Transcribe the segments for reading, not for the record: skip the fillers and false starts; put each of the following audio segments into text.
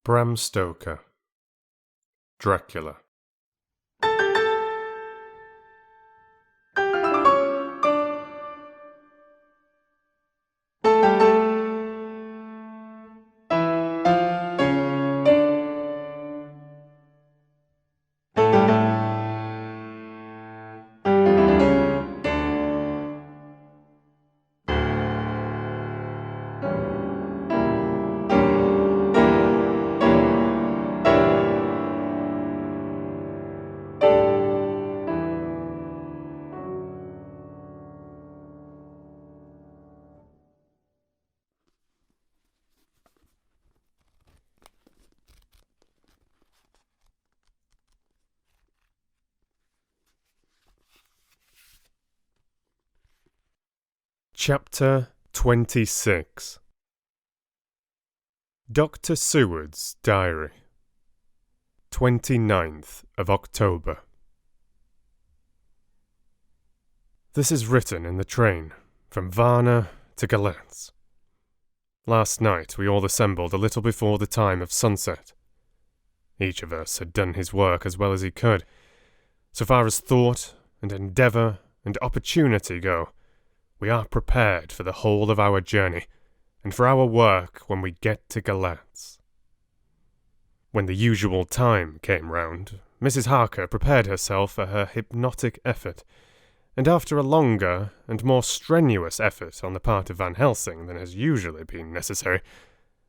Bram Stoker, Dracula. Chapter 26. Dr. Seward's Diary, 29th of October. This is written in the train, from Varna to Garnett. Last night we all assembled a little before the time of sunset. Each of us had done his work as well as he could. So far as thought and endeavour and opportunity go, we are prepared for the whole of our journey, and for our work when we get to Garnett. When the usual time came round, Mrs. Harker prepared herself for her hypnotic effort, and after a longer and more strenuous effort on the part of Van Helsing than has usually been necessary,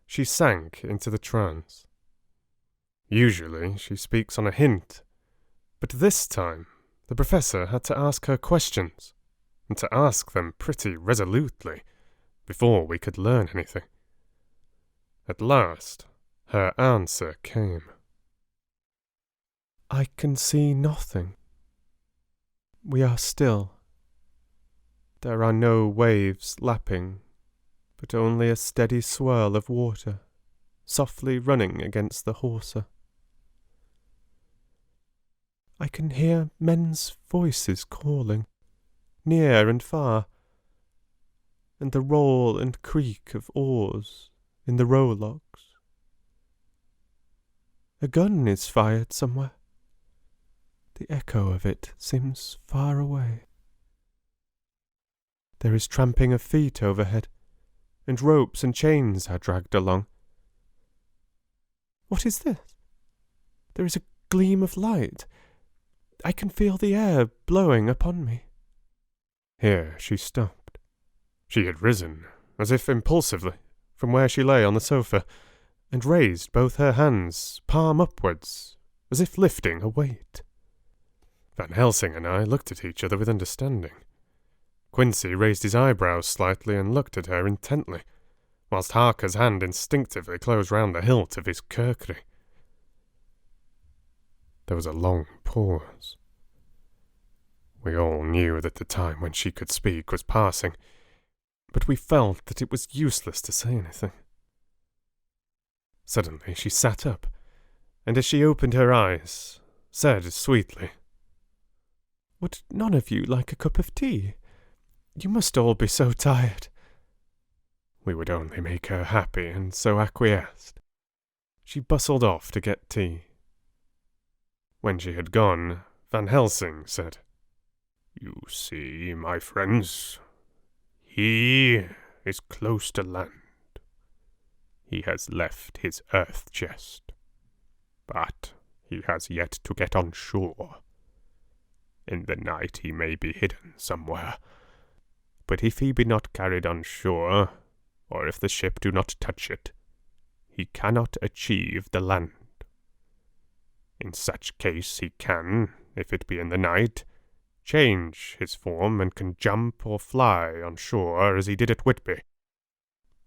she sank into the trance. Usually she speaks on a hint, but this time the Professor had to ask her questions, and to ask them pretty resolutely, before we could learn anything. At last, her answer came. "I can see nothing. We are still. There are no waves lapping, but only a steady swirl of water, softly running against the hawser. I can hear men's voices calling, near and far, and the roll and creak of oars in the rowlocks. A gun is fired somewhere. The echo of it seems far away. There is tramping of feet overhead, and ropes and chains are dragged along. What is this? There is a gleam of light. I can feel the air blowing upon me." Here she stopped. She had risen, as if impulsively, from where she lay on the sofa, and raised both her hands, palm upwards, as if lifting a weight. Van Helsing and I looked at each other with understanding. Quincy raised his eyebrows slightly and looked at her intently, whilst Harker's hand instinctively closed round the hilt of his kukri. There was a long pause. We all knew that the time when she could speak was passing, but we felt that it was useless to say anything. Suddenly she sat up, and as she opened her eyes, said sweetly, "Would none of you like a cup of tea? You must all be so tired." We would only make her happy, and so acquiesced. She bustled off to get tea. When she had gone, Van Helsing said, "You see, my friends, he is close to land. He has left his earth chest, but he has yet to get on shore. In the night he may be hidden somewhere, but if he be not carried on shore, or if the ship do not touch it, he cannot achieve the land. In such case he can, if it be in the night, change his form and can jump or fly on shore as he did at Whitby.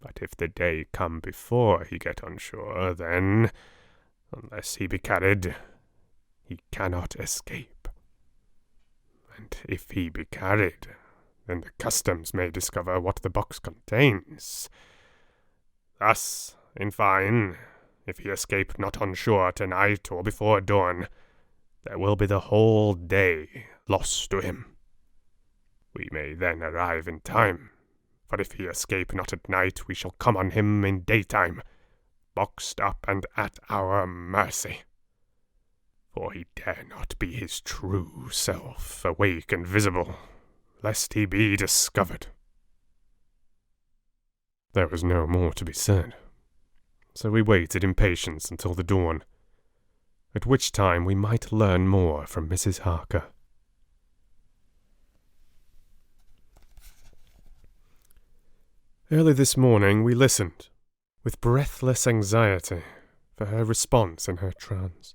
But if the day come before he get on shore, then, unless he be carried, he cannot escape. And if he be carried, then the customs may discover what the box contains. Thus, in fine, if he escape not on shore tonight or before dawn, there will be the whole day lost to him. We may then arrive in time, for if he escape not at night, we shall come on him in daytime, boxed up and at our mercy. For he dare not be his true self, awake and visible, lest he be discovered. There was no more to be said, so we waited in patience until the dawn, at which time we might learn more from Mrs. Harker. Early this morning we listened, with breathless anxiety, for her response in her trance.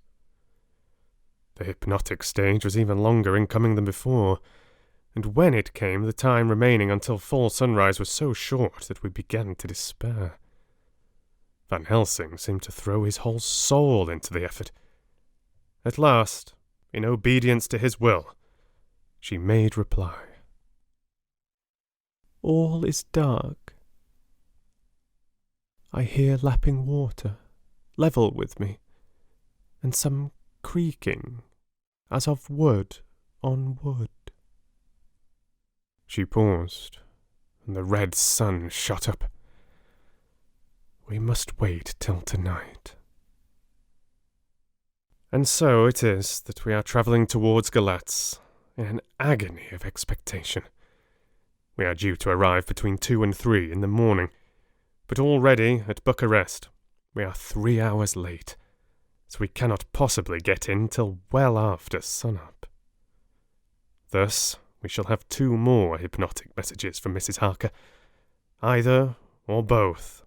The hypnotic stage was even longer in coming than before, and when it came the time remaining until full sunrise was so short that we began to despair. Van Helsing seemed to throw his whole soul into the effort. At last, in obedience to his will, she made reply. All is dark. I hear lapping water, level with me, and some creaking, as of wood on wood. She paused, and the red sun shot up. We must wait till tonight. And so it is that we are travelling towards Galatz, in an agony of expectation. We are due to arrive between 2 and 3 in the morning, but already at Bucharest we are 3 hours late, so we cannot possibly get in till well after sun-up. Thus we shall have 2 more hypnotic messages from Mrs. Harker. Either, or both,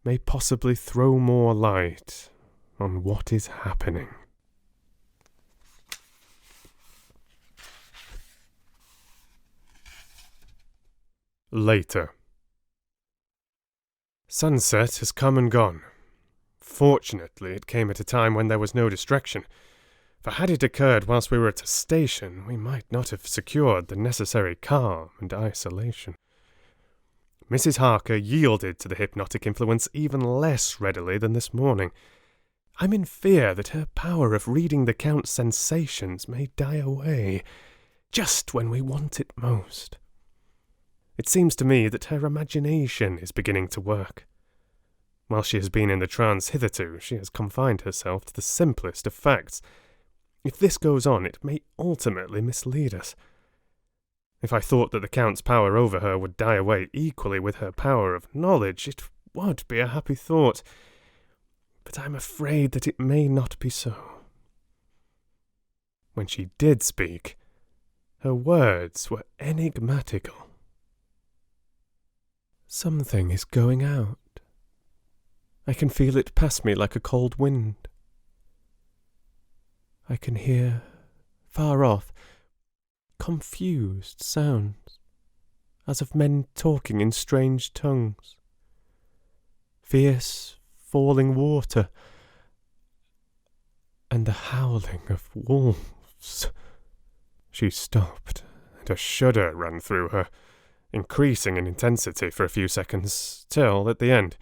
may possibly throw more light on what is happening. Later. Sunset has come and gone. Fortunately, it came at a time when there was no distraction, for had it occurred whilst we were at a station, we might not have secured the necessary calm and isolation. Mrs. Harker yielded to the hypnotic influence even less readily than this morning. I'm in fear that her power of reading the Count's sensations may die away, just when we want it most. It seems to me that her imagination is beginning to work. While she has been in the trance hitherto, she has confined herself to the simplest of facts. If this goes on, it may ultimately mislead us. If I thought that the Count's power over her would die away equally with her power of knowledge, it would be a happy thought. But I'm afraid that it may not be so. When she did speak, her words were enigmatical. Something is going out. I can feel it pass me like a cold wind. I can hear, far off, confused sounds, as of men talking in strange tongues. Fierce, falling water, and the howling of wolves. She stopped, and a shudder ran through her, increasing in intensity for a few seconds, till, at the end,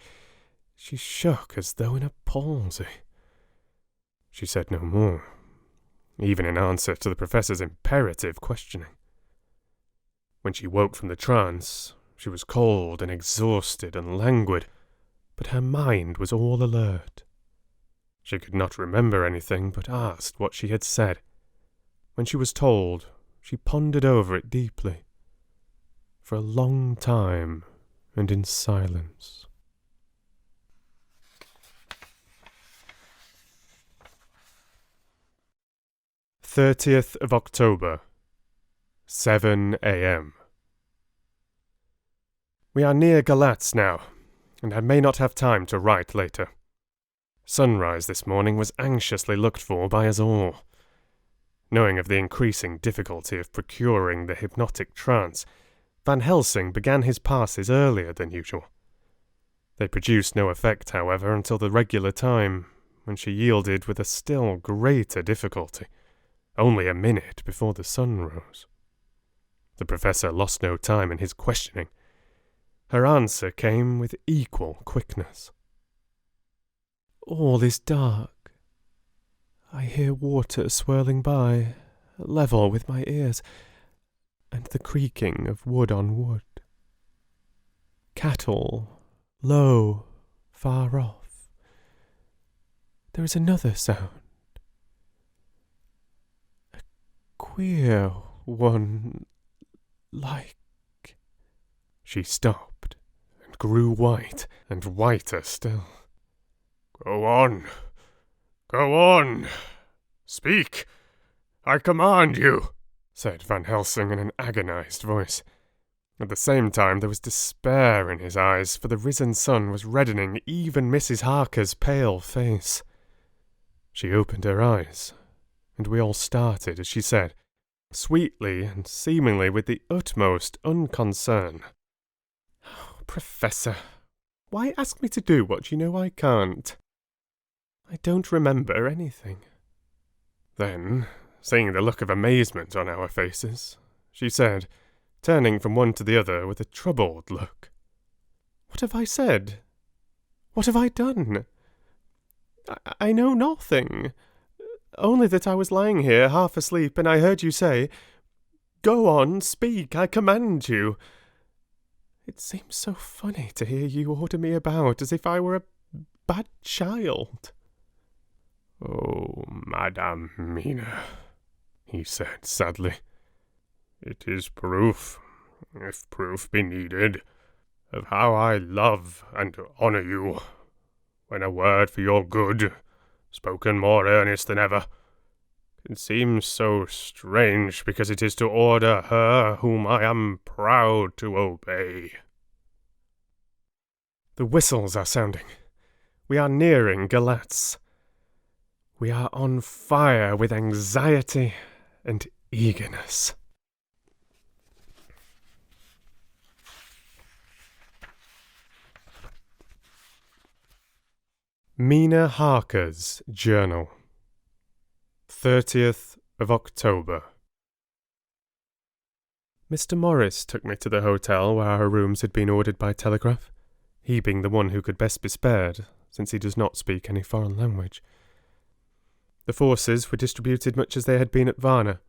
she shook as though in a palsy. She said no more, even in answer to the professor's imperative questioning. When she woke from the trance, she was cold and exhausted and languid, but her mind was all alert. She could not remember anything, but asked what she had said. When she was told, she pondered over it deeply, for a long time and in silence. 30th of October, 7 a.m. We are near Galatz now, and I may not have time to write later. Sunrise this morning was anxiously looked for by us all. Knowing of the increasing difficulty of procuring the hypnotic trance, Van Helsing began his passes earlier than usual. They produced no effect, however, until the regular time, when she yielded with a still greater difficulty, only a minute before the sun rose. The professor lost no time in his questioning. Her answer came with equal quickness. All is dark. I hear water swirling by, level with my ears, and the creaking of wood on wood. Cattle, low, far off, there is another sound. A queer one, like... She stopped, and grew white, and whiter still. "Go on! Go on! Speak! I command you!" said Van Helsing in an agonized voice. At the same time there was despair in his eyes, for the risen sun was reddening even Mrs. Harker's pale face. She opened her eyes, and we all started as she said, sweetly and seemingly with the utmost unconcern, "Oh, Professor, why ask me to do what you know I can't? I don't remember anything." Then, seeing the look of amazement on our faces, she said, turning from one to the other with a troubled look, "What have I said? What have I done? I know nothing, only that I was lying here half asleep and I heard you say, 'Go on, speak, I command you.' It seems so funny to hear you order me about as if I were a bad child." "Oh, Madame Mina," he said sadly, "it is proof, if proof be needed, of how I love and honour you, when a word for your good, spoken more earnest than ever, can seem so strange because it is to order her whom I am proud to obey." The whistles are sounding. We are nearing Galatz. We are on fire with anxiety and eagerness. Mina Harker's Journal, 30th of October. Mr. Morris took me to the hotel where our rooms had been ordered by telegraph, he being the one who could best be spared, since he does not speak any foreign language. The forces were distributed much as they had been at Varna,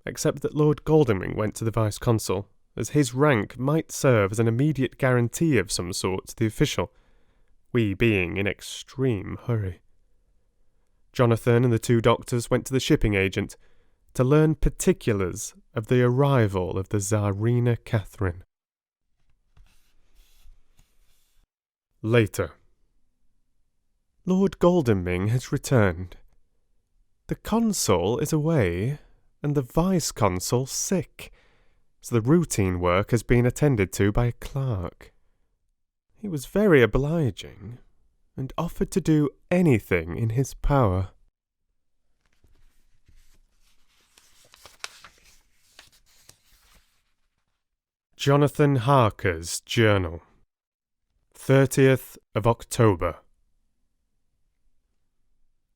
except that Lord Godalming went to the Vice-Consul, as his rank might serve as an immediate guarantee of some sort to the official, we being in extreme hurry. Jonathan and the two doctors went to the shipping agent to learn particulars of the arrival of the Tsarina Catherine. Later. Lord Godalming has returned. The consul is away, and the vice-consul sick, so the routine work has been attended to by a clerk. He was very obliging, and offered to do anything in his power. Jonathan Harker's Journal, 30th of October.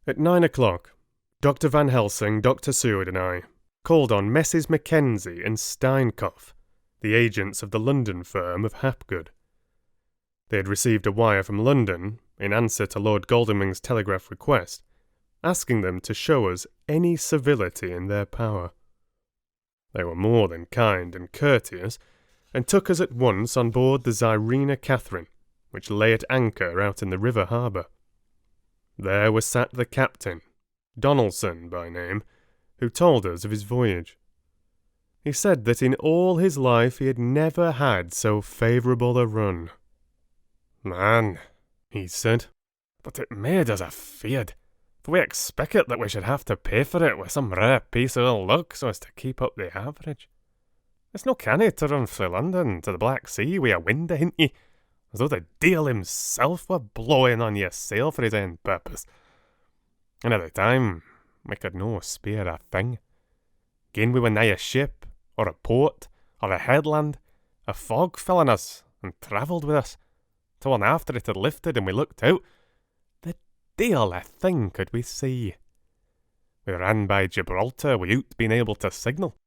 At 9 o'clock, Dr. Van Helsing, Dr. Seward and I called on Messrs. Mackenzie and Steinkopf, the agents of the London firm of Hapgood. They had received a wire from London, in answer to Lord Godalming's telegraph request, asking them to show us any civility in their power. They were more than kind and courteous, and took us at once on board the Tsarina Catherine, which lay at anchor out in the river harbour. There was sat the captain, Donaldson by name, who told us of his voyage. He said that in all his life he had never had so favourable a run. "Man," he said, "but it made us afeard, for we expected that we should have to pay for it with some rare piece of ill luck so as to keep up the average. It's no canny to run frae London to the Black Sea wi' a wind ahint ye, as though the deil himself were blowing on your sail for his own purpose. And at the time, we could no spare a thing. Gin we were nigh a ship, or a port, or a headland, a fog fell on us, and travelled with us, till when after it had lifted and we looked out, the deil a thing could we see. We ran by Gibraltar without being able to signal,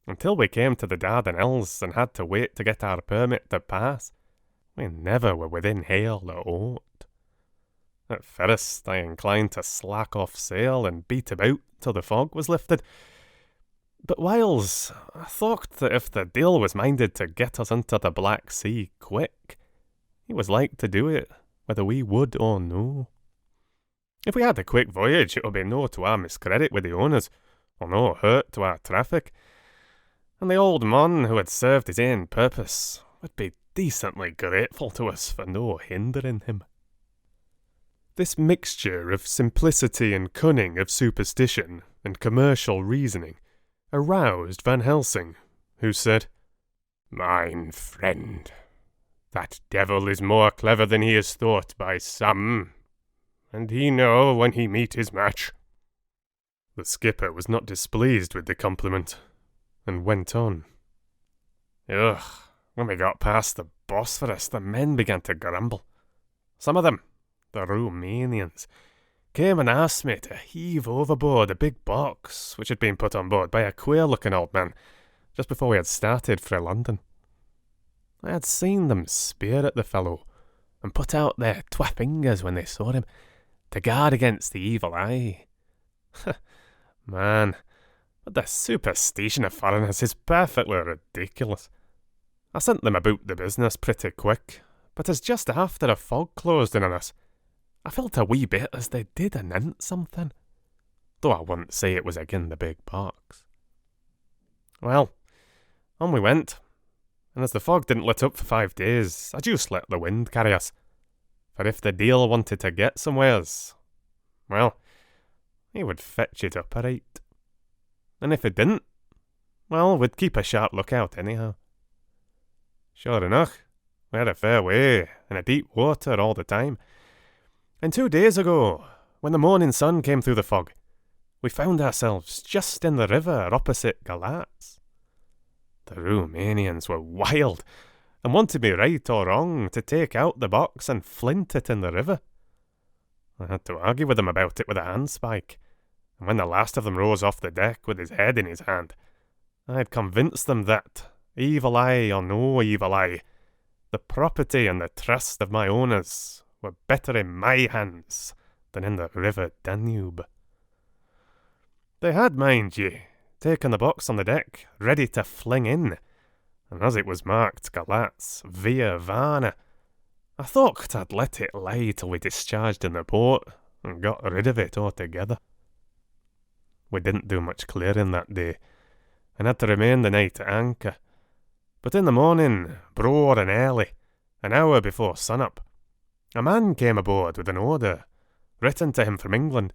until we came to the Dardanelles and had to wait to get our permit to pass. We never were within hail o' aught. At first I inclined to slack off sail and beat about till the fog was lifted. But whiles I thought that if the deil was minded to get us into the Black Sea quick, he was like to do it, whether we would or no. If we had a quick voyage, it would be no to our miscredit with the owners, or no hurt to our traffic. And the old mon who had served his ain purpose would be decently grateful to us for no hindering him. This mixture of simplicity and cunning of superstition and commercial reasoning aroused Van Helsing, who said, "Mine friend, that devil is more clever than he is thought by some, and he know when he meet his match." The skipper was not displeased with the compliment, and went on. Ugh, when we got past the Bosphorus, the men began to grumble. Some of them, the Romanians, came and asked me to heave overboard a big box which had been put on board by a queer-looking old man just before we had started for London. I had seen them speer at the fellow and put out their twa fingers when they saw him to guard against the evil eye. Man, but the superstition of foreigners is perfectly ridiculous. I sent them about the business pretty quick, but as just after a fog closed in on us, I felt a wee bit as they did anent something, though I wouldn't say it was agin the big box. Well, on we went, and as the fog didn't let up for 5 days, I just let the wind carry us, for if the deal wanted to get somewheres, well, he would fetch it up aright. And if it didn't, well, we'd keep a sharp lookout anyhow. Sure enough, we had a fair way and a deep water all the time. And 2 days ago, when the morning sun came through the fog, we found ourselves just in the river opposite Galatz. The Romanians were wild, and wanted me right or wrong to take out the box and flint it in the river. I had to argue with them about it with a handspike, and when the last of them rose off the deck with his head in his hand, I had convinced them that, evil eye or no evil eye, the property and the trust of my owners were better in my hands than in the river Danube. They had, mind ye, taken the box on the deck, ready to fling in, and as it was marked Galatz via Varna, I thought I'd let it lie till we discharged in the port and got rid of it altogether. We didn't do much clearing that day, and had to remain the night at anchor. But in the morning, broad and early, an hour before sun-up, a man came aboard with an order, written to him from England,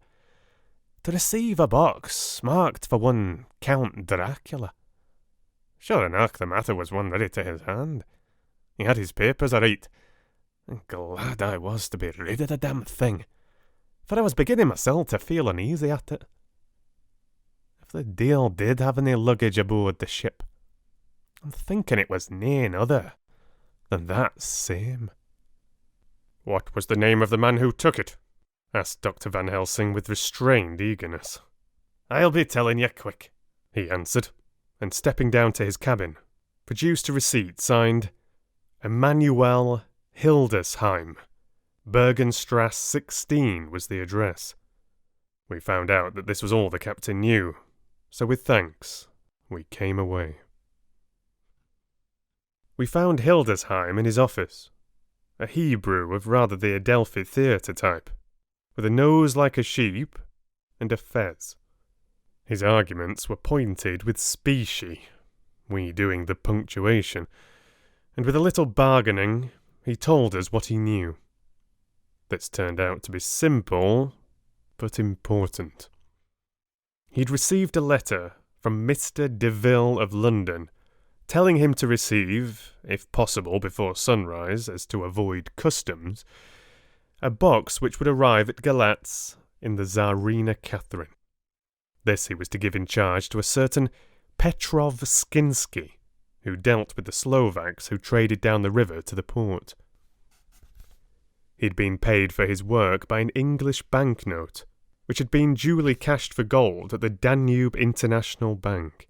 to receive a box marked for one Count Dracula. Sure enough, the matter was one ready to his hand. He had his papers aright, and glad I was to be rid of the damn thing, for I was beginning myself to feel uneasy at it. If the deal did have any luggage aboard the ship, I'm thinking it was nane other than that same. "What was the name of the man who took it?" asked Dr. Van Helsing with restrained eagerness. "I'll be telling you quick," he answered, and stepping down to his cabin, produced a receipt signed Emanuel Hildesheim. Bergenstrasse 16 was the address. We found out that this was all the captain knew, so with thanks, we came away. We found Hildesheim in his office, a Hebrew of rather the Adelphi theatre type, with a nose like a sheep and a fez. His arguments were pointed with specie, we doing the punctuation, and with a little bargaining, he told us what he knew. This turned out to be simple, but important. He'd received a letter from Mr. Deville of London, telling him to receive, if possible before sunrise, as to avoid customs, a box which would arrive at Galatz in the Tsarina Catherine. This he was to give in charge to a certain Petrov Skinsky, who dealt with the Slovaks who traded down the river to the port. He'd been paid for his work by an English banknote, which had been duly cashed for gold at the Danube International Bank.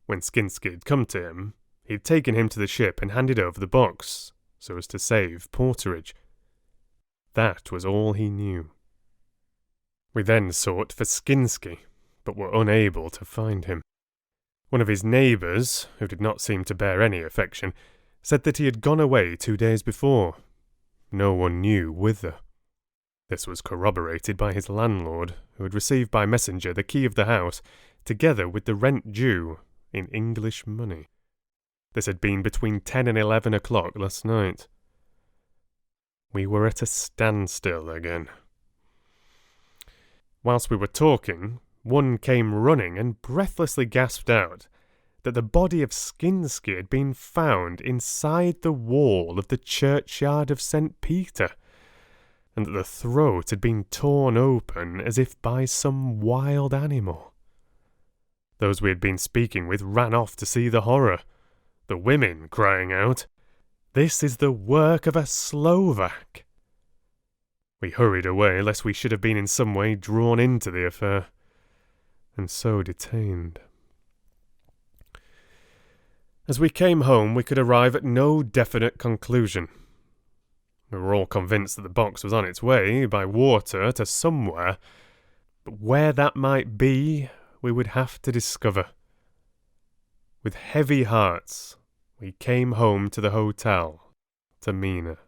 When Skinsky had come to him, he'd taken him to the ship and handed over the box, so as to save porterage. That was all he knew. We then sought for Skinsky, but were unable to find him. One of his neighbours, who did not seem to bear any affection, said that he had gone away 2 days before. No one knew whither. This was corroborated by his landlord, who had received by messenger the key of the house, together with the rent due, in English money. This had been between 10 and 11 o'clock last night. We were at a standstill again. Whilst we were talking, one came running and breathlessly gasped out that the body of Skinsky had been found inside the wall of the churchyard of St. Peter, and that the throat had been torn open as if by some wild animal. Those we had been speaking with ran off to see the horror, the women crying out, "This is the work of a Slovak!" We hurried away, lest we should have been in some way drawn into the affair, and so detained. As we came home, we could arrive at no definite conclusion. We were all convinced that the box was on its way, by water, to somewhere, but where that might be, we would have to discover. With heavy hearts, we came home to the hotel, to Mina.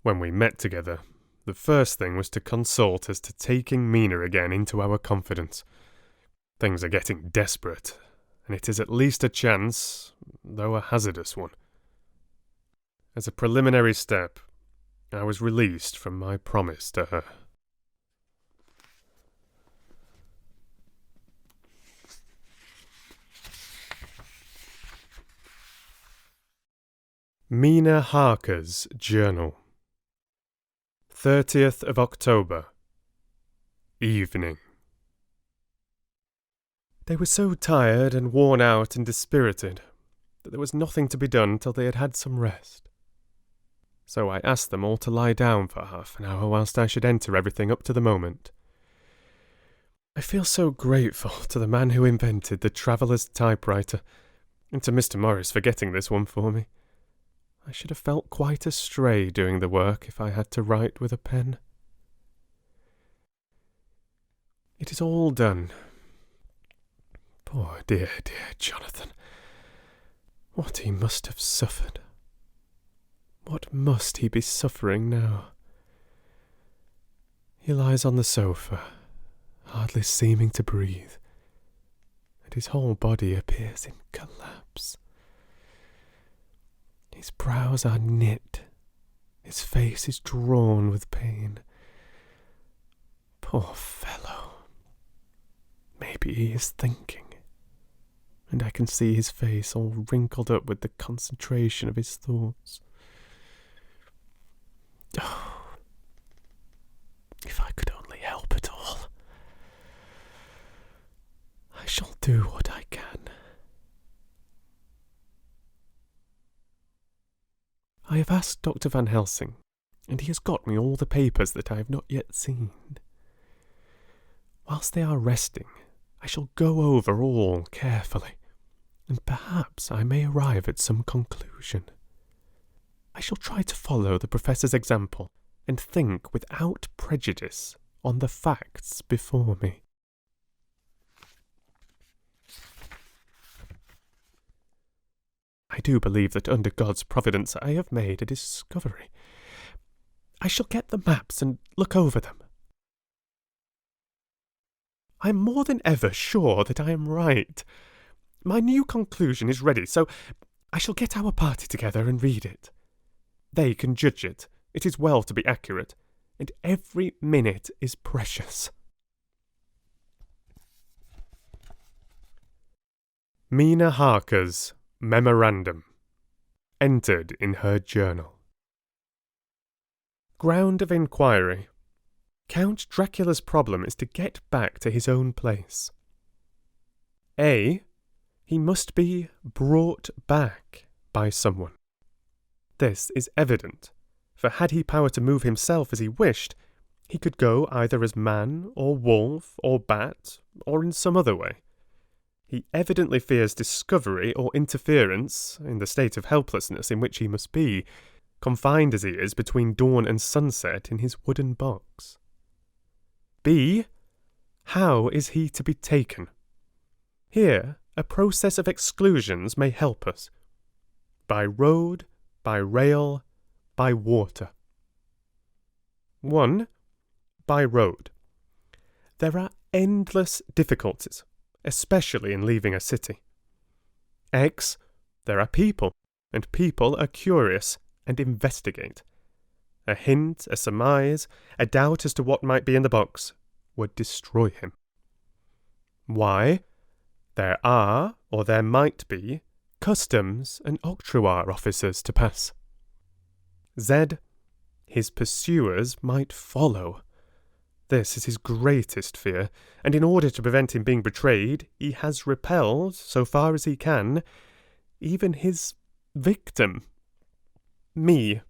When we met together, the first thing was to consult as to taking Mina again into our confidence. Things are getting desperate, and it is at least a chance, though a hazardous one. As a preliminary step, I was released from my promise to her. Mina Harker's Journal. 30th of October. Evening. They were so tired and worn out and dispirited that there was nothing to be done till they had had some rest. So I asked them all to lie down for half an hour whilst I should enter everything up to the moment. I feel so grateful to the man who invented the traveller's typewriter, and to Mr. Morris for getting this one for me. I should have felt quite astray doing the work if I had to write with a pen. It is all done. Poor dear Jonathan. What he must have suffered. What must he be suffering now? He lies on the sofa, hardly seeming to breathe, and his whole body appears in collapse. His brows are knit, his face is drawn with pain. Poor fellow. Maybe he is thinking, and I can see his face all wrinkled up with the concentration of his thoughts. Oh, if I could only help it all. I shall do what I can. I have asked Dr. Van Helsing, and he has got me all the papers that I have not yet seen. Whilst they are resting, I shall go over all carefully, and perhaps I may arrive at some conclusion. I shall try to follow the Professor's example, and think without prejudice on the facts before me. I do believe that under God's providence I have made a discovery. I shall get the maps and look over them. I am more than ever sure that I am right. My new conclusion is ready, so I shall get our party together and read it. They can judge it. It is well to be accurate, and every minute is precious. Mina Harker's Memorandum. Entered in her journal. Ground of inquiry. Count Dracula's problem is to get back to his own place. A. He must be brought back by someone. This is evident, for had he power to move himself as he wished, he could go either as man, or wolf, or bat, or in some other way. He evidently fears discovery or interference, in the state of helplessness in which he must be, confined as he is between dawn and sunset in his wooden box. B. How is he to be taken? Here, a process of exclusions may help us. By road, by rail, by water. 1. By road. There are endless difficulties, especially in leaving a city. X. There are people, and people are curious and investigate. A hint, a surmise, a doubt as to what might be in the box would destroy him. Y. There are, or there might be, customs and octroi officers to pass. Z. His pursuers might follow. This is his greatest fear, and in order to prevent him being betrayed, he has repelled, so far as he can, even his victim. Me.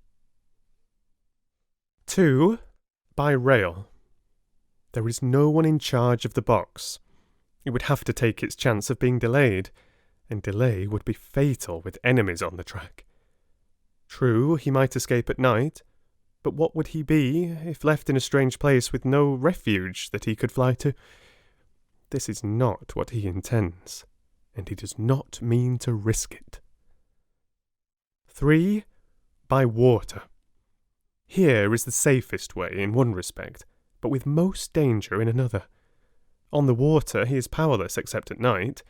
2. By rail. There is no one in charge of the box. It would have to take its chance of being delayed, and delay would be fatal with enemies on the track. True, he might escape at night, but what would he be if left in a strange place with no refuge that he could fly to? This is not what he intends, and he does not mean to risk it. 3. By water. Here is the safest way in one respect, but with most danger in another. On the water he is powerless except at night.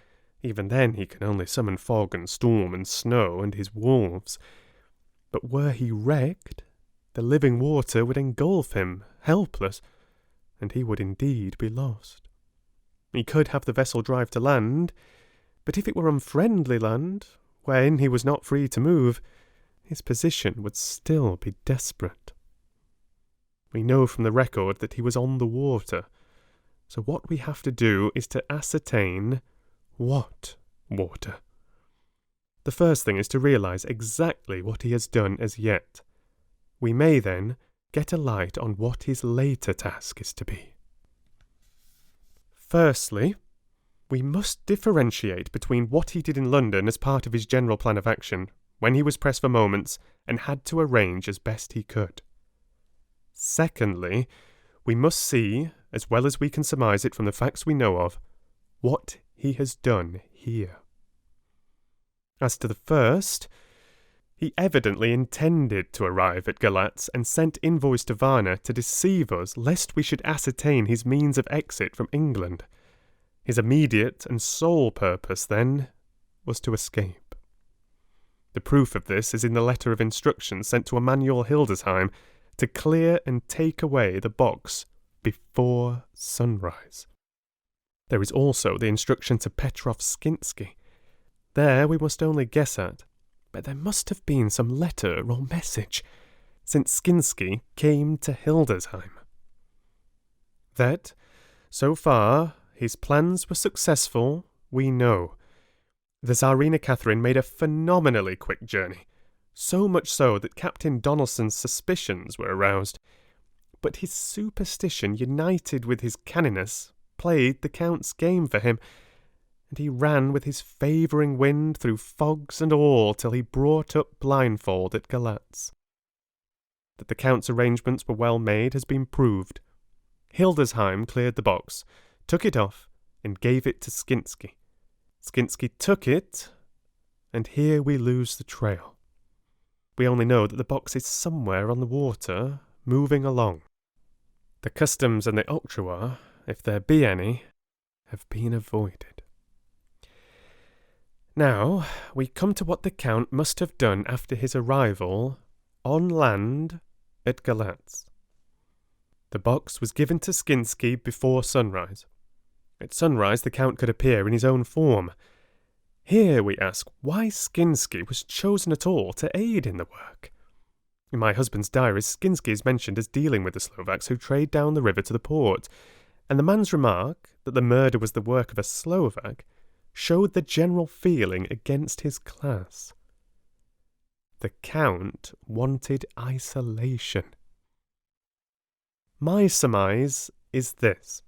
Even then he can only summon fog and storm and snow and his wolves. But were he wrecked, the living water would engulf him, helpless, and he would indeed be lost. He could have the vessel drive to land, but if it were unfriendly land, wherein he was not free to move, his position would still be desperate. We know from the record that he was on the water, so what we have to do is to ascertain what water. The first thing is to realise exactly what he has done as yet. We may then get a light on what his later task is to be. Firstly, we must differentiate between what he did in London as part of his general plan of action, when he was pressed for moments and had to arrange as best he could. Secondly, we must see, as well as we can surmise it from the facts we know of, what he has done here. As to the first, he evidently intended to arrive at Galatz and sent envoys to Varna to deceive us lest we should ascertain his means of exit from England. His immediate and sole purpose, then, was to escape. The proof of this is in the letter of instructions sent to Emanuel Hildesheim to clear and take away the box before sunrise. There is also the instruction to Petrov Skinsky. There we must only guess at, but there must have been some letter or message, since Skinsky came to Hildesheim. That, so far, his plans were successful, we know. The Tsarina Catherine made a phenomenally quick journey, so much so that Captain Donelson's suspicions were aroused. But his superstition, united with his canniness, played the Count's game for him, and he ran with his favouring wind through fogs and all till he brought up blindfold at Galatz. That the Count's arrangements were well made has been proved. Hildesheim cleared the box, took it off, and gave it to Skinsky. Skinsky took it, and here we lose the trail. We only know that the box is somewhere on the water, moving along. The customs and the octroi, if there be any, have been avoided. Now, we come to what the Count must have done after his arrival on land at Galatz. The box was given to Skinsky before sunrise. At sunrise the Count could appear in his own form. Here we ask why Skinsky was chosen at all to aid in the work. In my husband's diary, Skinsky is mentioned as dealing with the Slovaks who trade down the river to the port, and the man's remark that the murder was the work of a Slovak showed the general feeling against his class. The Count wanted isolation. My surmise is this: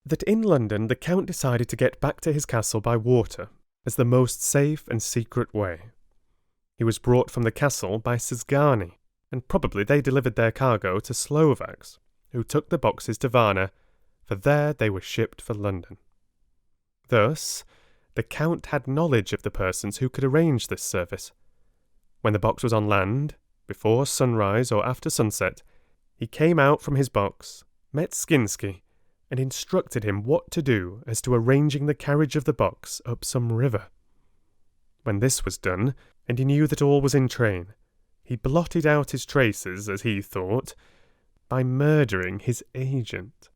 that in London the Count decided to get back to his castle by water as the most safe and secret way. He was brought from the castle by Szgany, and probably they delivered their cargo to Slovaks, who took the boxes to Varna, for there they were shipped for London. Thus, the Count had knowledge of the persons who could arrange this service. When the box was on land, before sunrise or after sunset, He came out from his box, met Skinsky, and instructed him what to do as to arranging the carriage of the box up some river. When this was done, and he knew that all was in train, he blotted out his traces, as he thought, by murdering his agent.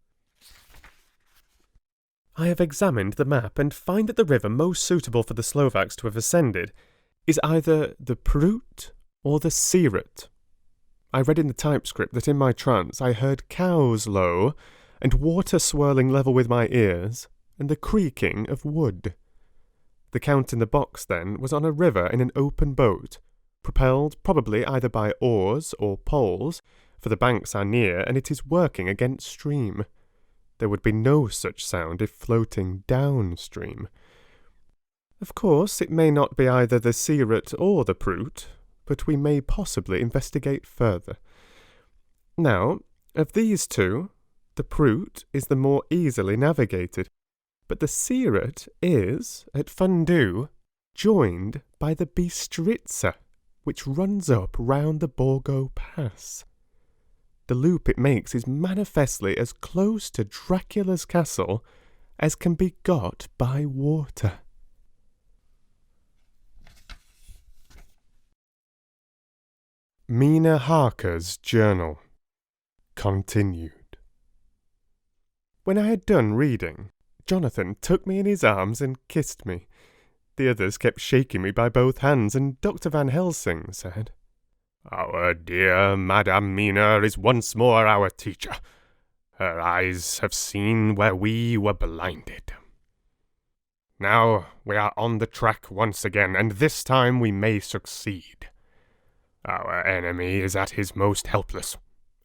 I have examined the map and find that the river most suitable for the Slovaks to have ascended is either the Prut or the Seward. I read in the typescript that in my trance I heard cows low, and water swirling level with my ears, and the creaking of wood. The Count in the box, then, was on a river in an open boat, propelled probably either by oars or poles, for the banks are near, and it is working against stream. There would be no such sound if floating downstream. Of course, it may not be either the Seward or the Prut, but we may possibly investigate further. Now, of these two, the Prut is the more easily navigated, but the Seward is, at Fundu, joined by the Bistritza, which runs up round the Borgo Pass. The loop it makes is manifestly as close to Dracula's castle as can be got by water. Mina Harker's Journal. Continued. When I had done reading, Jonathan took me in his arms and kissed me. The others kept shaking me by both hands, and Dr. Van Helsing said, "Our dear Madame Mina is once more our teacher. Her eyes have seen where we were blinded. Now we are on the track once again, and this time we may succeed. Our enemy is at his most helpless,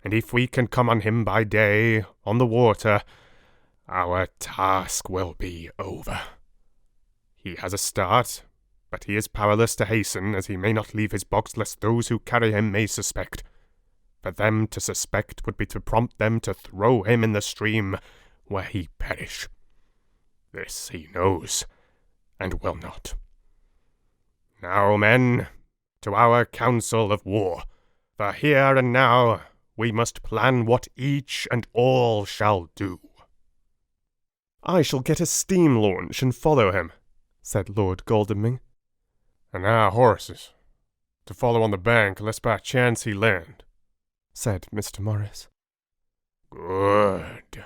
and if we can come on him by day, on the water, our task will be over. He has a start, but he is powerless to hasten, as he may not leave his box lest those who carry him may suspect. For them to suspect would be to prompt them to throw him in the stream, where he perish. This he knows, and will not. Now, men, to our council of war, for here and now we must plan what each and all shall do." "I shall get a steam launch and follow him," said Lord Godalming. "And our horses, to follow on the bank, lest by chance he land," said Mr. Morris. "Good,"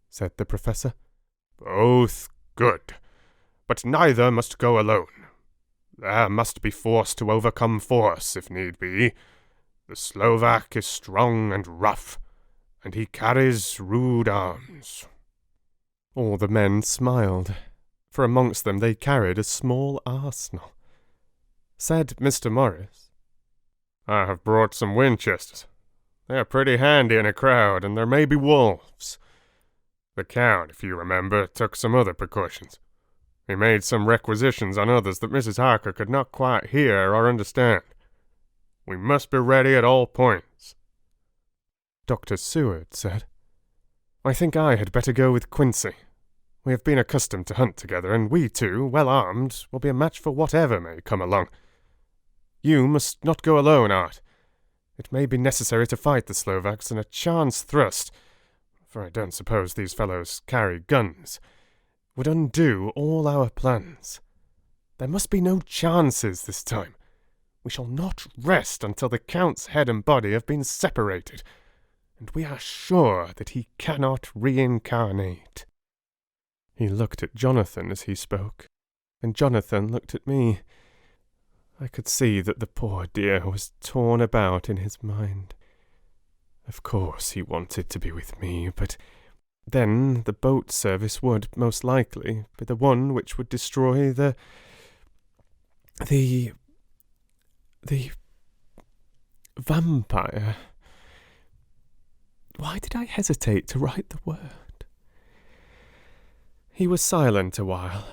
said the Professor. "Both good, but neither must go alone. There must be force to overcome force, if need be. The Slovak is strong and rough, and he carries rude arms." All the men smiled, for amongst them they carried a small arsenal. Said Mr. Morris, "I have brought some Winchesters. They are pretty handy in a crowd, and there may be wolves. The Count, if you remember, took some other precautions. He made some requisitions on others that Mrs. Harker could not quite hear or understand. We must be ready at all points." Dr. Seward said, "I think I had better go with Quincy. We have been accustomed to hunt together, and we two, well armed, will be a match for whatever may come along. You must not go alone, Art. It may be necessary to fight the Slovaks, and a chance thrust, for I don't suppose these fellows carry guns, would undo all our plans. There must be no chances this time. We shall not rest until the Count's head and body have been separated, and we are sure that he cannot reincarnate." He looked at Jonathan as he spoke, and Jonathan looked at me. I could see that the poor dear was torn about in his mind. Of course he wanted to be with me, but then the boat service would, most likely, be the one which would destroy the vampire. Why did I hesitate to write the word? He was silent a while,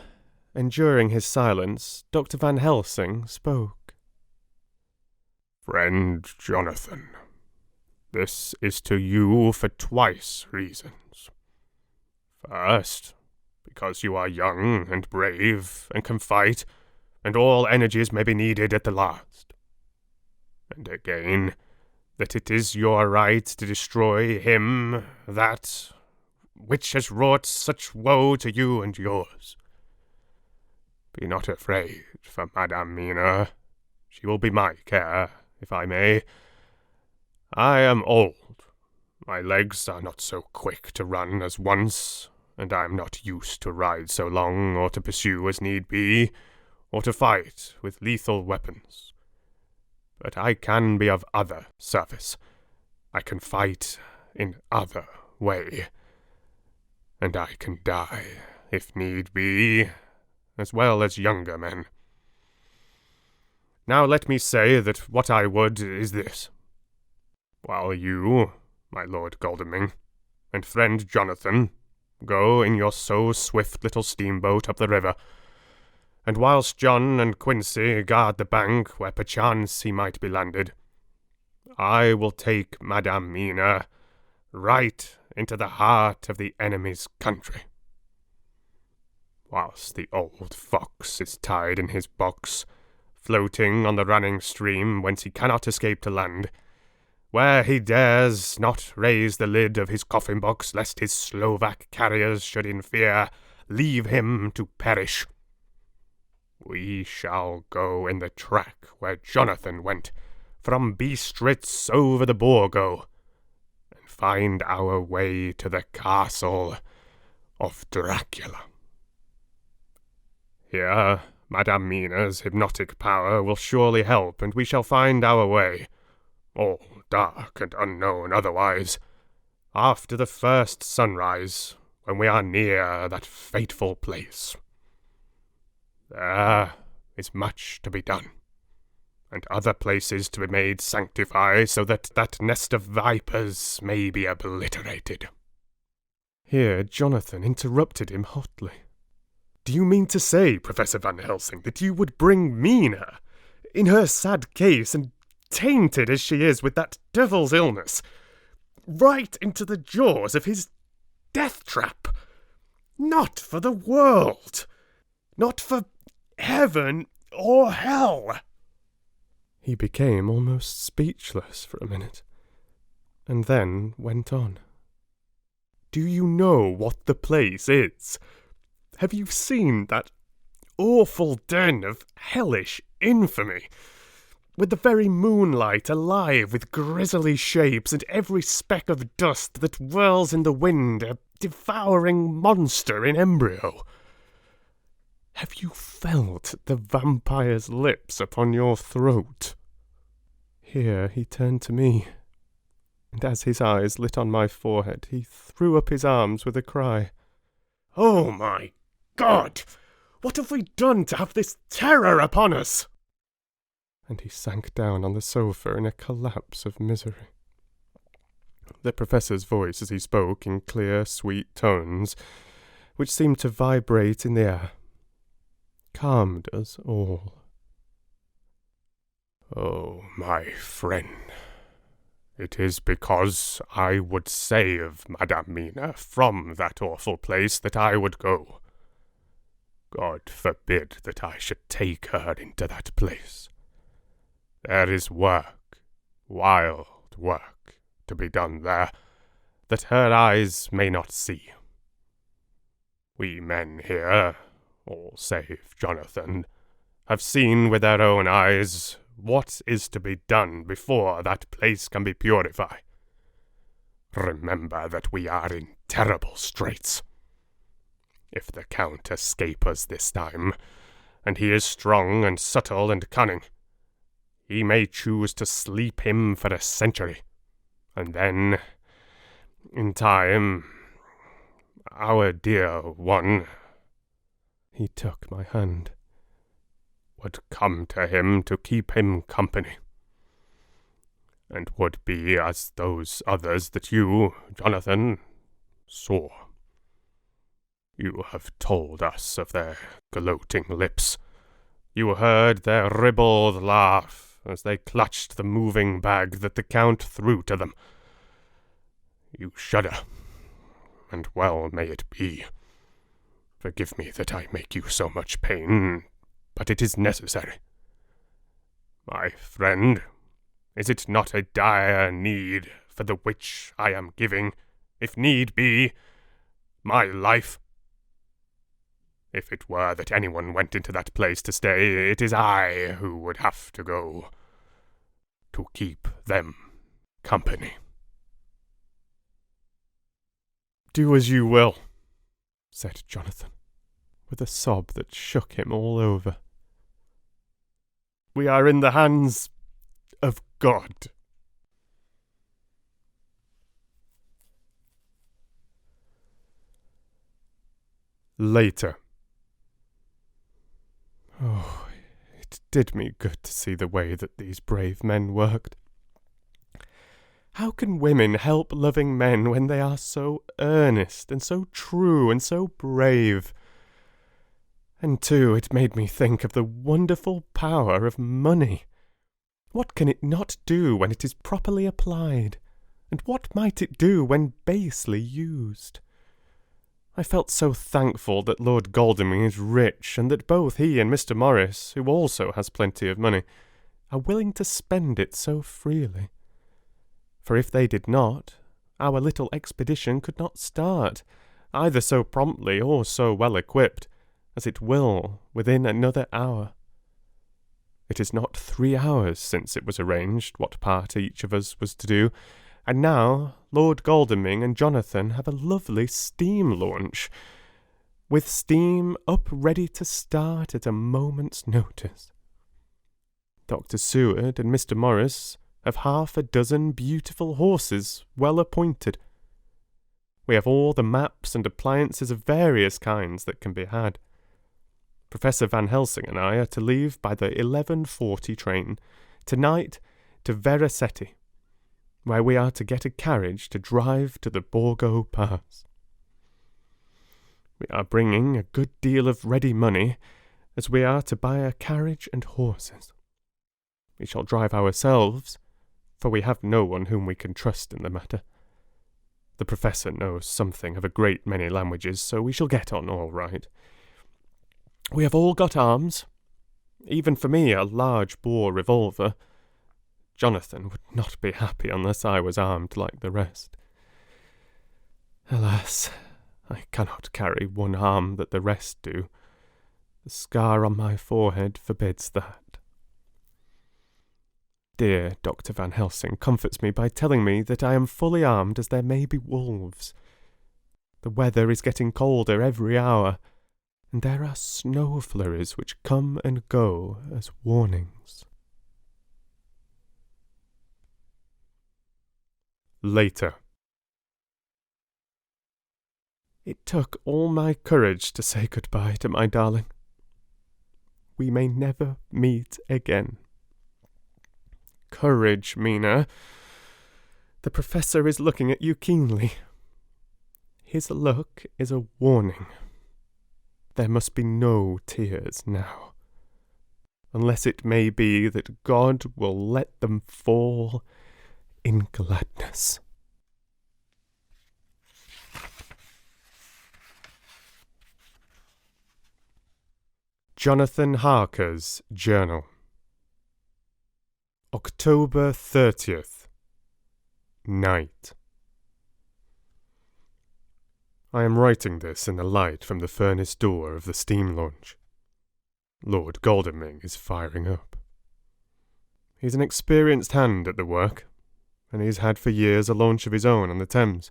and during his silence Dr. Van Helsing spoke. "Friend Jonathan, this is to you for twice reasons. First, because you are young and brave and can fight, and all energies may be needed at the last. And again, that it is your right to destroy him that which has wrought such woe to you and yours. Be not afraid for Madame Mina. She will be my care, if I may. I am old. My legs are not so quick to run as once, and I am not used to ride so long, or to pursue as need be, or to fight with lethal weapons. But I can be of other service. I can fight in other way. And I can die, if need be, as well as younger men. Now let me say that what I would is this. While you, my Lord Godalming, and friend Jonathan, go in your so swift little steamboat up the river, and whilst John and Quincy guard the bank where perchance he might be landed, I will take Madame Mina right into the heart of the enemy's country. Whilst the old fox is tied in his box, floating on the running stream whence he cannot escape to land, where he dares not raise the lid of his coffin box lest his Slovak carriers should in fear leave him to perish. We shall go in the track where Jonathan went, from Bistritz over the Borgo, and find our way to the castle of Dracula. Here, Madame Mina's hypnotic power will surely help, and we shall find our way, all dark and unknown otherwise, after the first sunrise, when we are near that fateful place. There is much to be done, and other places to be made sanctify, so that that nest of vipers may be obliterated. Here Jonathan interrupted him hotly. Do you mean to say, Professor Van Helsing, that you would bring Mina, in her sad case, and tainted as she is with that devil's illness, right into the jaws of his death trap? Not for the world! Not for heaven or hell! He became almost speechless for a minute, and then went on. Do you know what the place is? Have you seen that awful den of hellish infamy, with the very moonlight alive with grisly shapes, and every speck of dust that whirls in the wind a devouring monster in embryo? Have you felt the vampire's lips upon your throat? Here he turned to me, and as his eyes lit on my forehead, he threw up his arms with a cry. Oh my God! What have we done to have this terror upon us? And he sank down on the sofa in a collapse of misery. The professor's voice as he spoke in clear, sweet tones, which seemed to vibrate in the air, calmed us all. Oh, my friend, it is because I would save Madame Mina from that awful place that I would go. God forbid that I should take her into that place. There is work, wild work, to be done there, that her eyes may not see. We men here, all save Jonathan, have seen with their own eyes what is to be done before that place can be purified. Remember that we are in terrible straits. If the Count escape us this time, and he is strong and subtle and cunning, he may choose to sleep him for a century, and then, in time, our dear one, he took my hand, would come to him to keep him company, and would be as those others that you, Jonathan, saw. You have told us of their gloating lips. You heard their ribald laugh as they clutched the moving bag that the Count threw to them. You shudder, and well may it be. Forgive me that I make you so much pain, but it is necessary. My friend, Is it not a dire need for the which I am giving, if need be, my life? If it were that anyone went into that place to stay, it is I who would have to go, to keep them company." "Do as you will," said Jonathan, with a sob that shook him all over. "We are in the hands of God." Later. Oh, it did me good to see the way that these brave men worked. How can women help loving men when they are so earnest and so true and so brave? And too, it made me think of the wonderful power of money. What can it not do when it is properly applied? And what might it do when basely used? I felt so thankful that Lord Godalming is rich, and that both he and Mr. Morris, who also has plenty of money, are willing to spend it so freely. For if they did not, our little expedition could not start, either so promptly or so well equipped, as it will within another hour. It is not 3 hours since it was arranged what part each of us was to do, and now Lord Godalming and Jonathan have a lovely steam launch, with steam up ready to start at a moment's notice. Dr. Seward and Mr. Morris have 6 beautiful horses well appointed. We have all the maps and appliances of various kinds that can be had. Professor Van Helsing and I are to leave by the 11:40 train tonight to Veraceti, where we are to get a carriage to drive to the Borgo Pass. We are bringing a good deal of ready money, as we are to buy a carriage and horses. We shall drive ourselves, for we have no one whom we can trust in the matter. The Professor knows something of a great many languages, so we shall get on all right. We have all got arms, even for me a large-bore revolver. Jonathan would not be happy unless I was armed like the rest. Alas, I cannot carry one arm that the rest do. The scar on my forehead forbids that. Dear Dr. Van Helsing comforts me by telling me that I am fully armed as there may be wolves. The weather is getting colder every hour, and there are snow flurries which come and go as warnings. Later. It took all my courage to say goodbye to my darling. We may never meet again. Courage, Mina. The Professor is looking at you keenly. His look is a warning. There must be no tears now, unless it may be that God will let them fall in gladness. Jonathan Harker's Journal. October 30th. Night. I am writing this in the light from the furnace door of the steam launch. Lord Godalming is firing up. He is an experienced hand at the work, and he has had for years a launch of his own on the Thames,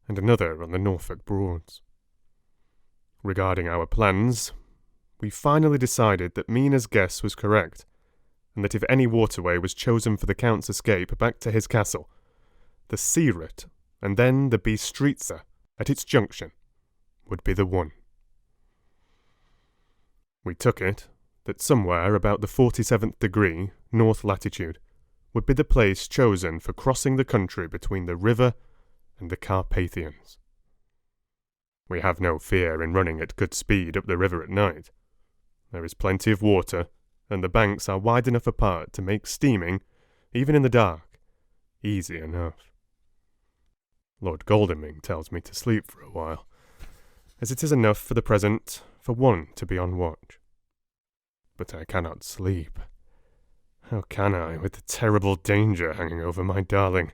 and another on the Norfolk Broads. Regarding our plans, we finally decided that Mina's guess was correct, and that if any waterway was chosen for the Count's escape back to his castle, the sea route, and then the Bistritza, at its junction, would be the one. We took it that somewhere about the 47th degree, north latitude, would be the place chosen for crossing the country between the river and the Carpathians. We have no fear in running at good speed up the river at night. There is plenty of water, and the banks are wide enough apart to make steaming, even in the dark, easy enough. Lord Godalming tells me to sleep for a while, as it is enough for the present for one to be on watch. But I cannot sleep. How can I, with the terrible danger hanging over my darling,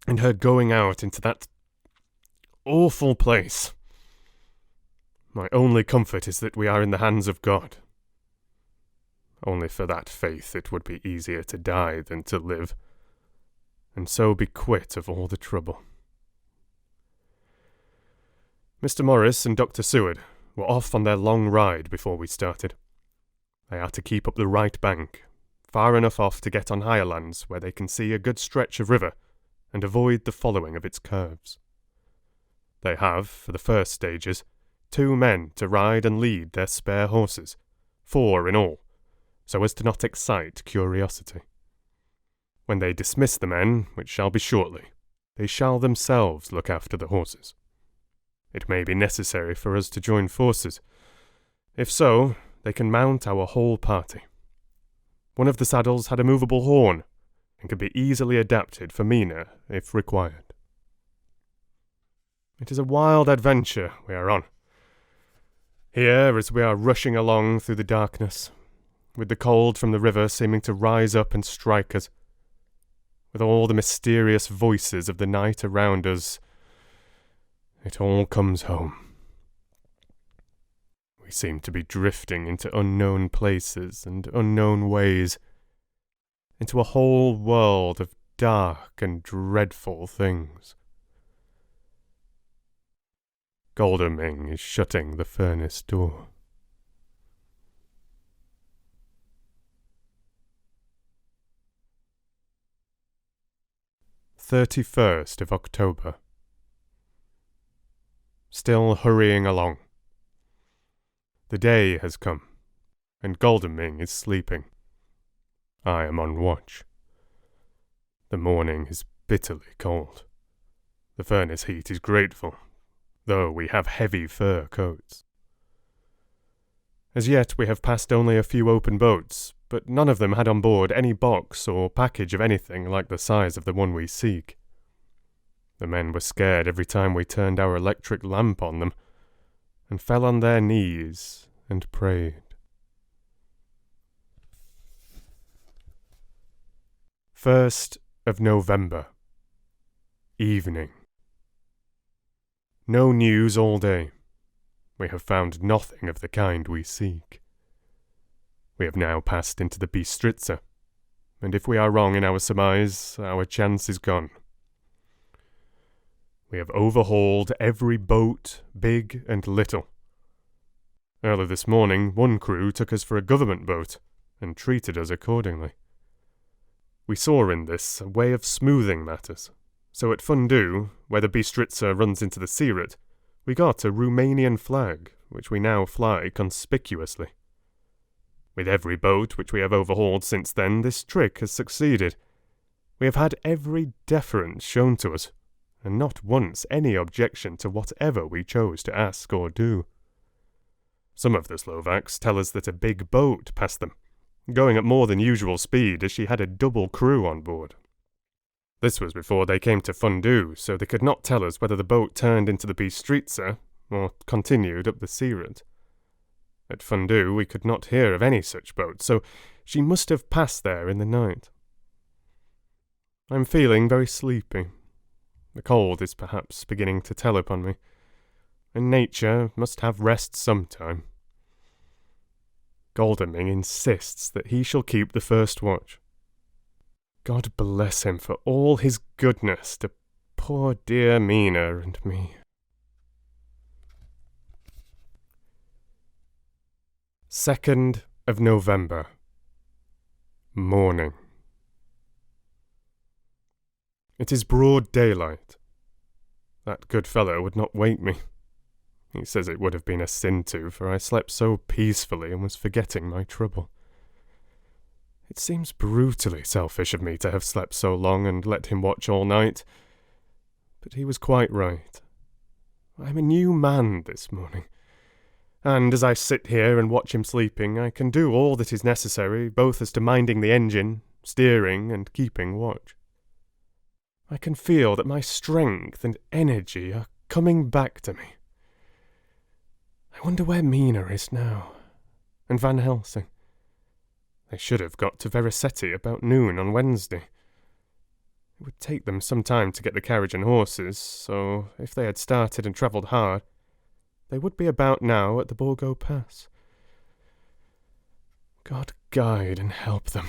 and her going out into that awful place? My only comfort is that we are in the hands of God. Only for that faith it would be easier to die than to live, and so be quit of all the trouble. Mr. Morris and Dr. Seward were off on their long ride before we started. They are to keep up the right bank, far enough off to get on higher lands where they can see a good stretch of river and avoid the following of its curves. They have, for the first stages, 2 men to ride and lead their spare horses, 4 in all, so as to not excite curiosity. When they dismiss the men, which shall be shortly, they shall themselves look after the horses. It may be necessary for us to join forces. If so, they can mount our whole party. One of the saddles had a movable horn, and can be easily adapted for Mina if required. It is a wild adventure we are on. Here, as we are rushing along through the darkness, with the cold from the river seeming to rise up and strike us, with all the mysterious voices of the night around us, it all comes home. We seem to be drifting into unknown places and unknown ways, into a whole world of dark and dreadful things. Godalming is shutting the furnace door. October 31st. Still hurrying along. The day has come, and Godalming is sleeping. I am on watch. The morning is bitterly cold. The furnace heat is grateful, though we have heavy fur coats. As yet we have passed only a few open boats, but none of them had on board any box or package of anything like the size of the one we seek. The men were scared every time we turned our electric lamp on them, and fell on their knees and prayed. 1st of November. Evening. No news all day. We have found nothing of the kind we seek. We have now passed into the Bistritza, and if we are wrong in our surmise, our chance is gone. We have overhauled every boat, big and little. Early this morning, one crew took us for a government boat, and treated us accordingly. We saw in this a way of smoothing matters, so at Fundu, where the Bistritza runs into the Seward, we got a Romanian flag, which we now fly conspicuously. With every boat which we have overhauled since then, this trick has succeeded. We have had every deference shown to us, and not once any objection to whatever we chose to ask or do. Some of the Slovaks tell us that a big boat passed them, going at more than usual speed as she had a double crew on board. This was before they came to Fundu, so they could not tell us whether the boat turned into the Bistritza or continued up the Seward. At Fundu we could not hear of any such boat, so she must have passed there in the night. I am feeling very sleepy. The cold is perhaps beginning to tell upon me, and nature must have rest sometime. Godalming insists that he shall keep the first watch. God bless him for all his goodness to poor dear Mina and me. 2nd of November. Morning. It is broad daylight. That good fellow would not wake me. He says it would have been a sin to, for I slept so peacefully and was forgetting my trouble. It seems brutally selfish of me to have slept so long and let him watch all night. But he was quite right. I am a new man this morning, and as I sit here and watch him sleeping, I can do all that is necessary, both as to minding the engine, steering, and keeping watch. I can feel that my strength and energy are coming back to me. I wonder where Mina is now, and Van Helsing. They should have got to Vericeti about noon on Wednesday. It would take them some time to get the carriage and horses, so if they had started and travelled hard, they would be about now at the Borgo Pass. God guide and help them.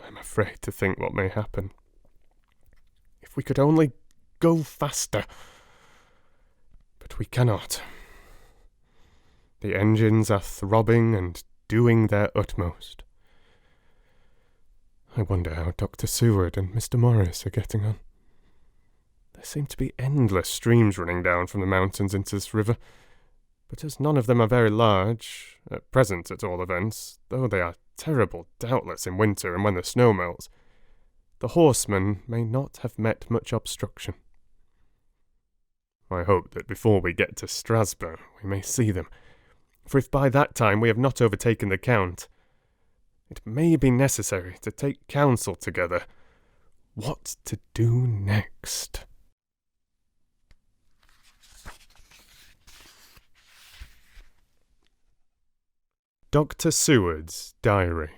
I'm afraid to think what may happen. If we could only go faster. But we cannot. The engines are throbbing and doing their utmost. I wonder how Dr. Seward and Mr. Morris are getting on. There seem to be endless streams running down from the mountains into this river, but as none of them are very large, at present at all events, though they are terrible doubtless in winter and when the snow melts, the horsemen may not have met much obstruction. I hope that before we get to Strasbourg we may see them, for if by that time we have not overtaken the Count, it may be necessary to take counsel together what to do next. Dr. Seward's Diary,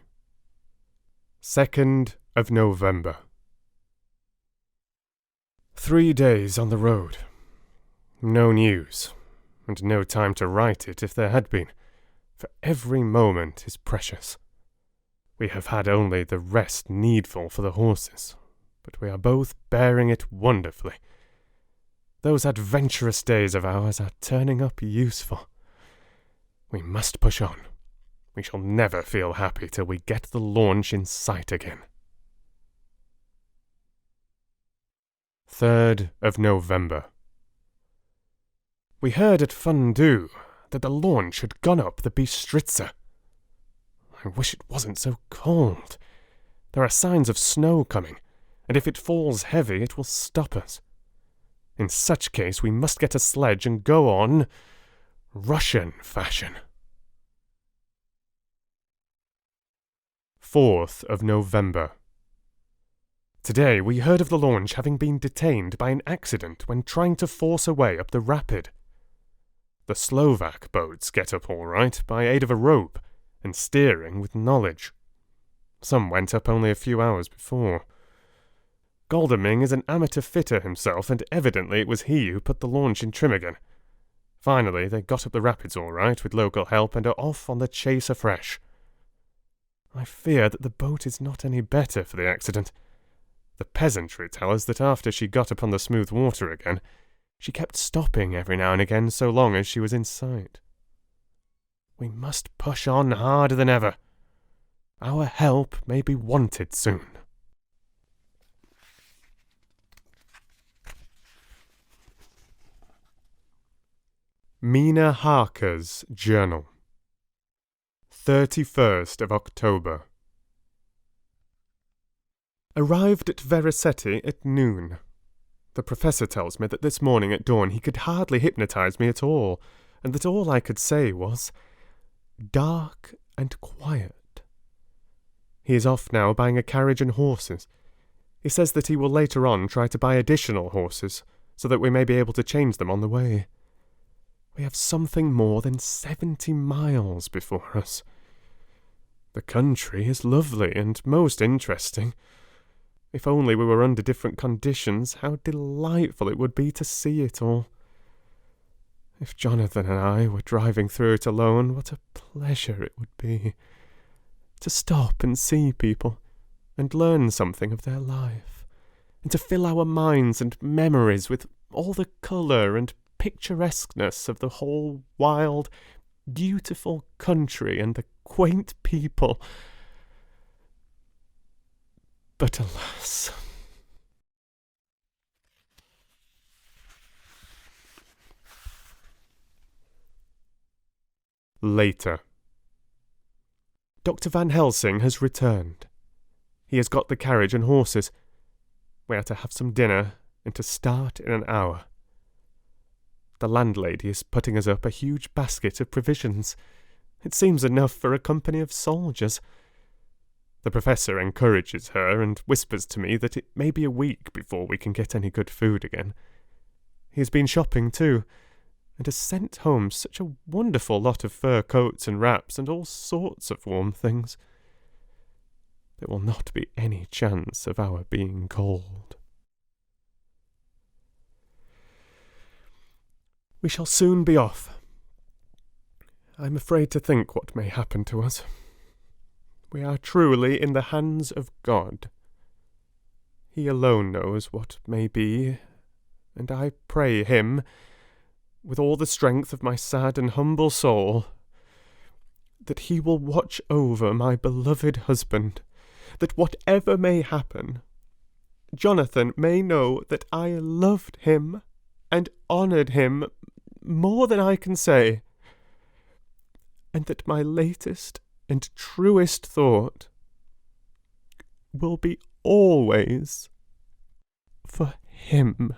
2nd of November. 3 days on the road. No news, and no time to write it if there had been, for every moment is precious. We have had only the rest needful for the horses, but we are both bearing it wonderfully. Those adventurous days of ours are turning up useful. We must push on. We shall never feel happy till we get the launch in sight again. 3rd of November. We heard at Fundu that the launch had gone up the Bistritza. I wish it wasn't so cold. There are signs of snow coming, and if it falls heavy it will stop us. In such case we must get a sledge and go on Russian fashion. 4th of November. Today we heard of the launch having been detained by an accident when trying to force a way up the rapid. The Slovak boats get up all right by aid of a rope, and steering with knowledge. Some went up only a few hours before. Goldeming is an amateur fitter himself, and evidently it was he who put the launch in trim again. Finally, they got up the rapids all right with local help and are off on the chase afresh. I fear that the boat is not any better for the accident. The peasantry tell us that after she got upon the smooth water again, she kept stopping every now and again so long as she was in sight. We must push on harder than ever. Our help may be wanted soon. Mina Harker's Journal, 31st of October. Arrived at Vericeti at noon. The professor tells me that this morning at dawn he could hardly hypnotize me at all, and that all I could say was, dark and quiet. He is off now buying a carriage and horses. He says that he will later on try to buy additional horses, so that we may be able to change them on the way. We have something more than 70 miles before us. The country is lovely and most interesting. If only we were under different conditions, how delightful it would be to see it all. If Jonathan and I were driving through it alone, what a pleasure it would be to stop and see people, and learn something of their life, and to fill our minds and memories with all the colour and picturesqueness of the whole wild, beautiful country and the quaint people. But alas! Later. Dr. Van Helsing has returned. He has got the carriage and horses. We are to have some dinner and to start in an hour. The landlady is putting us up a huge basket of provisions. It seems enough for a company of soldiers. The professor encourages her and whispers to me that it may be a week before we can get any good food again. He has been shopping too. and has sent home such a wonderful lot of fur coats and wraps and all sorts of warm things. There will not be any chance of our being cold. We shall soon be off. I'm afraid to think what may happen to us. We are truly in the hands of God. He alone knows what may be, and I pray him, with all the strength of my sad and humble soul, that he will watch over my beloved husband, that whatever may happen, Jonathan may know that I loved him and honoured him more than I can say, and that my latest and truest thought will be always for him.